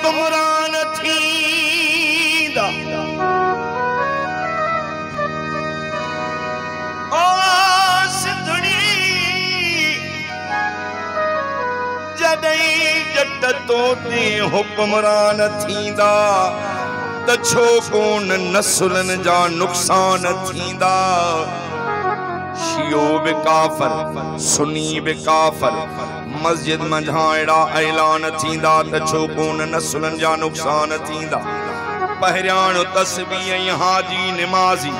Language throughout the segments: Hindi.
हुक्मरान थींदा ओ सिंधड़ी जॾहिं जट तो ते हुक्मरान थींदा त छो कोन नसुलन जा नुक़सान थींदा। शियो बि काफ़र सुन्नी बि काफ़र मस्जिद मंझां अहिड़ा ऐलान थींदा त छो कोन नसुलन जा नुक़सान थींदा। पहिरियां तस्बीह ऐं हाजी निमाज़ी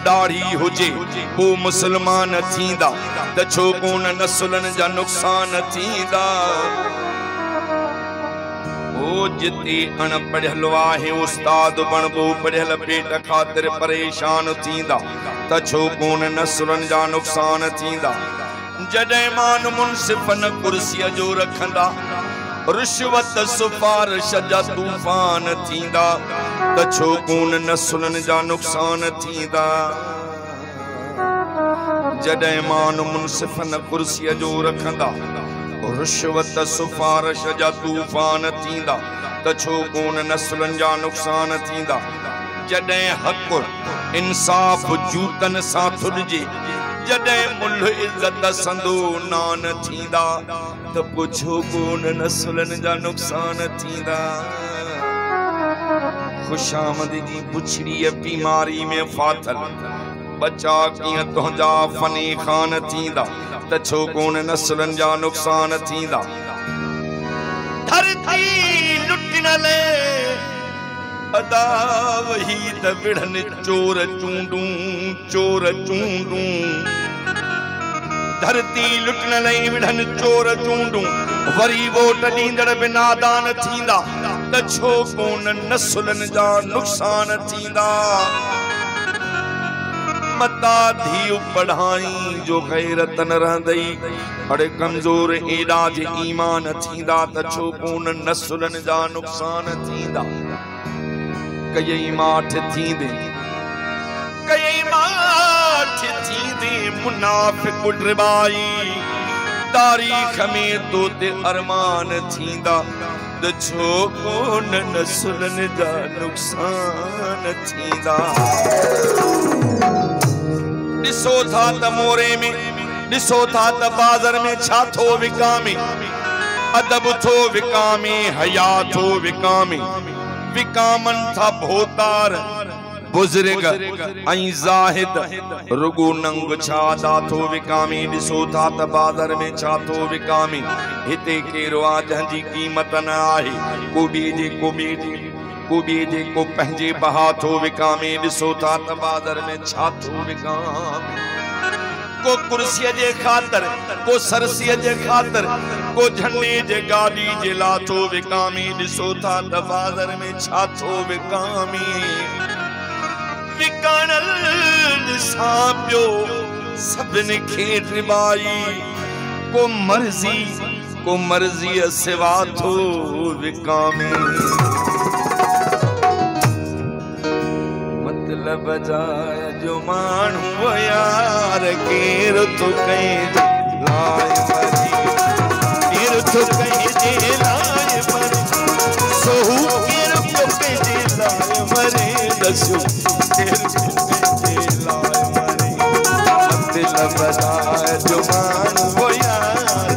दाढ़ी हुजे पोइ मुसलमान थींदा त छो कोन नसुलन जा नुक़सान थींदा। ओ जिते अणपढ़ियल आहे उस्ताद बणबो पढ़ियल पेट ख़ातिर परेशान थींदा त छो कोन नसुलन जा नुक़सान थींदा। जॾहिं मान मुनसिफ़न कुर्सीअ जो रखंदा रिश्वत सिफारिश जा तूफ़ान थींदा त छो कोन नसुलन जा नुक़सान थींदा। जॾहिं मान मुनसिफ़न कुर्सीअ जो रखंदा रिश्वत सिफारिश जा तूफ़ान थींदा त छो कोन नसुलन जा नुक़सान थींदा। जॾहिं हक़ इंसाफ़ जूतन सां थुॾिजे जॾहिं मुल्ह इज़त संदो नान थींदा त पोइ छो कोन नसुलन जा नुक़सान थींदा। खुशामदगी पुछड़ीअ बीमारी में फाथल बचा कीअं तुंहिंजा फनी खान थींदा त छो कोन नसुलन जा नुक़सान थींदा। धरती लुटनल अदा वही त विढ़न चोर चूंडूं चोर चूंडूं। धरती लुटनल विढ़न चोर चूंडूं वरी वोट ॾींदड़ बि नादान थींदा त छो कोन नसुलन जा नुक़सान थींदा। मता धीउ पढ़ाई जो गैरत न रहंदई अड़े कमज़ोर एॾा जे ईमान थींदा त छो कोन नसुलन जा नुक़सान थींदा। कई माठ थींदे मुनाफ़िक़ ड्रिबाई तारीख़ में तो ते अरमान थींदा त छो कोन नसुलन जा नुक़सान थींदा। ॾिसो था त मोरे में ॾिसो था त बाज़ार में छा थो विकामे अदब थो विकामे हया थो विकामे। विकामन था भोतार बुज़ुर्ग ऐं ज़ाहिद रुगो नंग छादा थो विकामे। ॾिसो था त बाज़ार में छा थो विकामे हिते केरो आ जंहिंजी क़ीमत न आहे को ॿिए जे को पंहिंजे बहा थो विकामे। ॾिसो था त बाज़ार में छा थो विकामे को कुर्सीअ जे ख़ातिर को सरसीअ जे ख़ातिर को झंडे जे गाॾी जे लाइ थो विकामे। ॾिसो था त बाज़ार में छा थो विकामे। विकाणल ॾिसां पियो सभिनी खे ड्रिबाई को मर्ज़ीअ सिवा थो विकामे। मतलब जाय जो माण्हू यार केर तो कहीं लाए मरी केर तो कहीं जे लाए मरी सोहू केर तो कहीं लाए मरी दसो केर तो कहीं लाए मरी। मतलब जाय जो माण्हू यार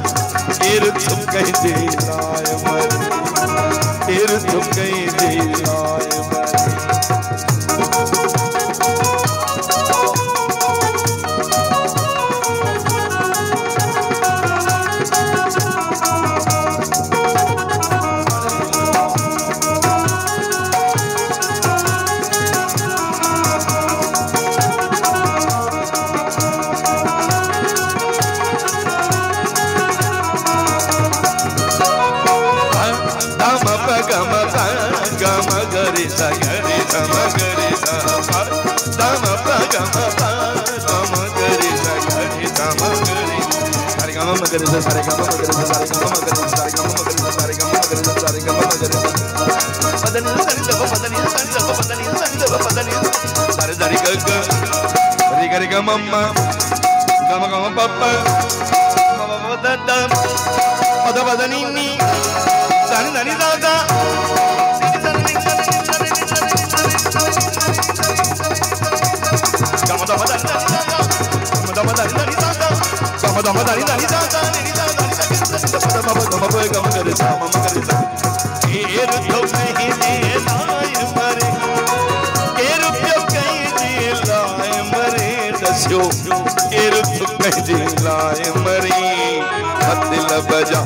केर तो कहीं लाए मरी केर तो कहीं लाए मरी। Mama, gama papa, mama dada, ada badanini, dani dani dada. थियो केरु तो कंहिंजे लाइ मरी दिल बजा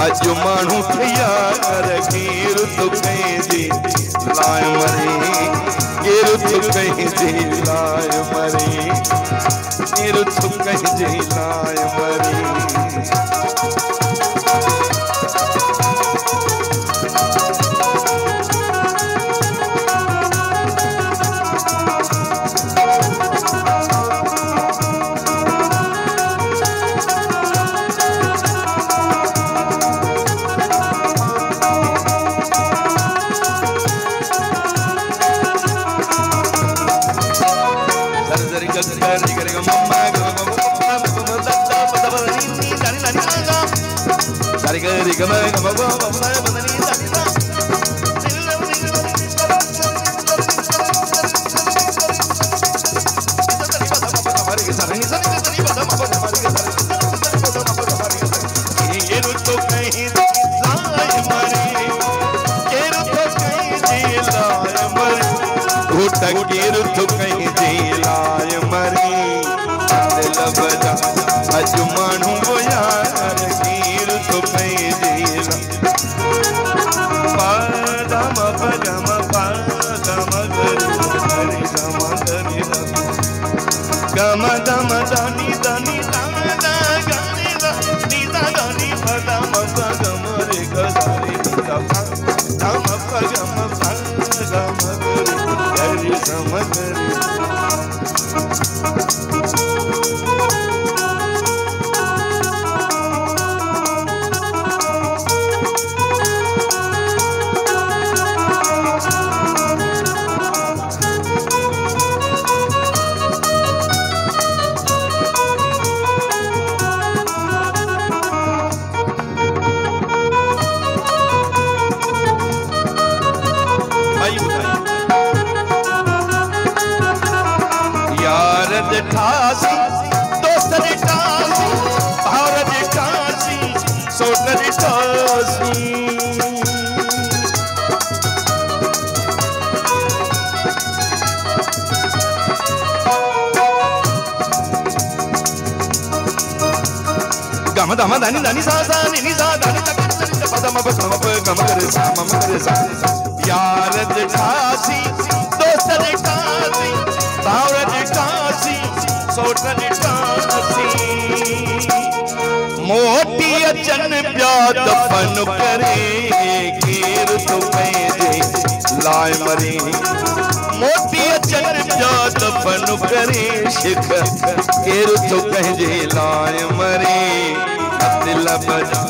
अज माण्हू तैयार केरु तो कंहिंजे लाइ मरी केरु तो कंहिंजे लाइ मरी केरु तो कंहिंजे लाइ मरी केरु तो कंहिंजे लाइ मरी दिल बजा अज माण्हू वो यार केरु तो कंहिंजे लाइ पादम पगम पादम गरि गम गरि गम दम दानी दानी दम दा गनि नी दा दानी पदम पगम रे गरि दम पगम पगम गरि समगरि ठासी दोस्त ठासी भावर ठासी सोट ठासी गम दम दानी दानी सा सा नी सा दानी पदम पदम गम करे सा मम करे सा यार ठासी दोस्त ठासी भावर ठासी मोटी अचन प्या दफन करे केरु तो कंहिंजे लाइ मरी मोटी अचन प्या दफन करे शिख केरु तो कंहिंजे लाइ मरी दिल बजा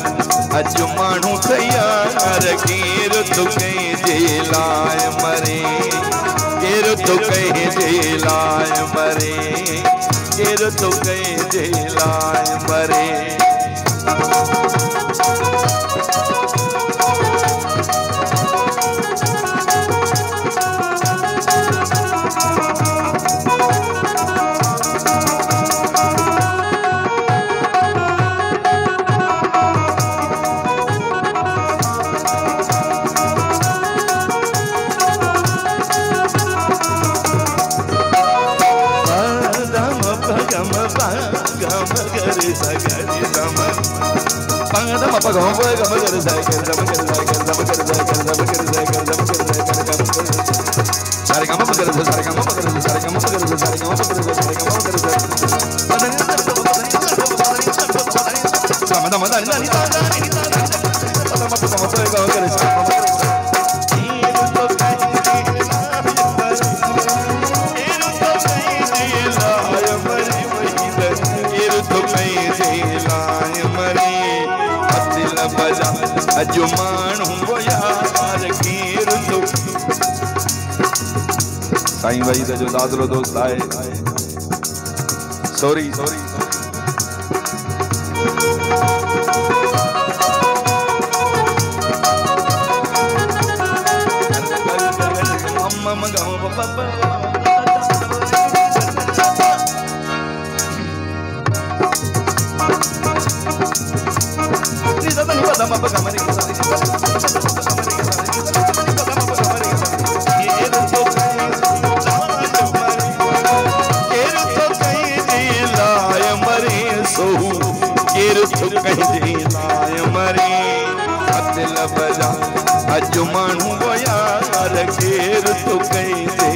अज माण्हू तैयार केरु तो कंहिंजे लाइ मरी केरु तो कंहिंजे लाइ मरी केरु तो कंहिंजे लाइ मरे अज माण्हू वो यार केरु तो साईं भाई का जो दादलो दोस्त आए सॉरी अज मानू वो यार केर तो कहते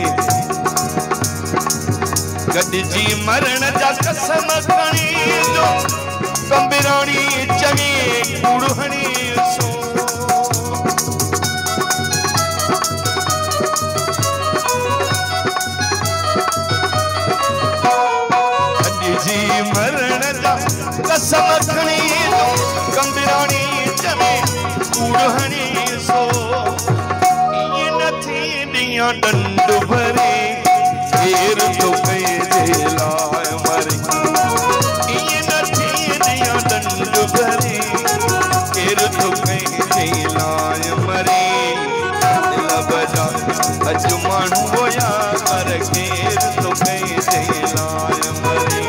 गॾिजी मरण जा कसम खणी जो कंबिराणी चङी कूड़हणी सो गॾिजी मरण जा कसम खणी जो कंबिराणी चङी कूड़हणी सो ये न थी दिया डंड भरे केर तो कहते लाए मरे ये न थी दिया डंड भरे केर तो कहते लाए मरे दिल बजा अज मानू वो यार केर तो कहते लाए मरे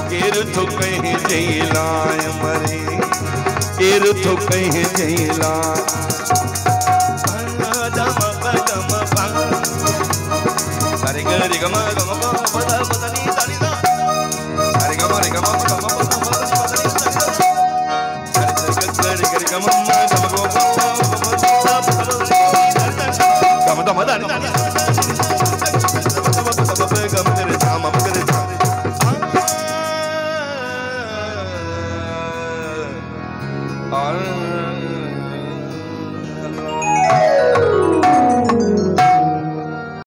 केर तो कहते लाए मरे केर तो कहते लाए